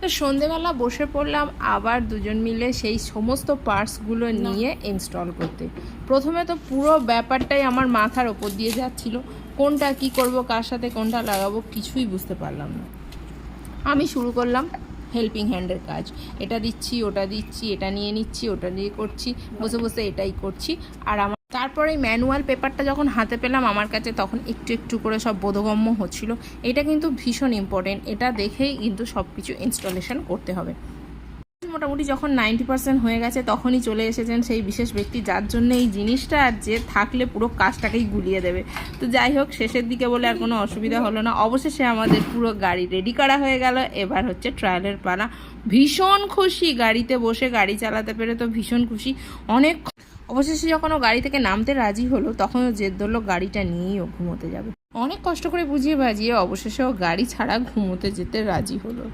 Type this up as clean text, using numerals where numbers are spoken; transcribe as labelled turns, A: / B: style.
A: তো সন্ধেবেলা বসে পড়লাম আবার দুজন মিলে সেই সমস্ত পার্টসগুলো নিয়ে ইনস্টল করতে। প্রথমে তো পুরো ব্যাপারটাই আমার মাথার ওপর দিয়ে যাচ্ছিল, কোনটা কি করব, কার সাথে কোনটা লাগাবো কিছুই বুঝতে পারলাম না। আমি শুরু করলাম হেল্পিং হ্যান্ডের কাজ, এটা দিচ্ছি ওটা দিচ্ছি, এটা নিয়ে নিচ্ছি ওটা দিয়ে করছি, বসে বসে এটাই করছি। আর আমার তারপরে ম্যানুয়াল পেপারটা যখন হাতে পেলাম আমার কাছে, তখন একটু একটু করে সব বোধগম্য হচ্ছিল। এটা কিন্তু ভীষণ ইম্পর্টেন্ট, এটা দেখেই কিন্তু সব কিছু ইনস্টলেশন করতে হবে। মোটামুটি যখন 90% হয়ে গেছে তখনই চলে এসেছেন সেই বিশেষ ব্যক্তি, যার জন্য এই জিনিসটা আর যে থাকলে পুরো কাজটাকেই গুলিয়ে দেবে। তো যাই হোক, শেষের দিকে বলে আর কোনো অসুবিধা হলো না। অবশেষে আমাদের পুরো গাড়ি রেডি করা হয়ে গেল। এবার হচ্ছে ট্রায়ালের পালা। ভীষণ খুশি, গাড়িতে বসে গাড়ি চালাতে পেরে তো ভীষণ খুশি। অনেক অবশেষে যখন ও গাড়ি থেকে নামতে রাজি হলো, তখন ও জেদ ধরলো গাড়িটা নিয়েই ও ঘুমোতে যাবে। অনেক কষ্ট করে বুঝিয়ে বাজিয়ে অবশেষে ও গাড়ি ছাড়া ঘুমোতে যেতে রাজি হলো।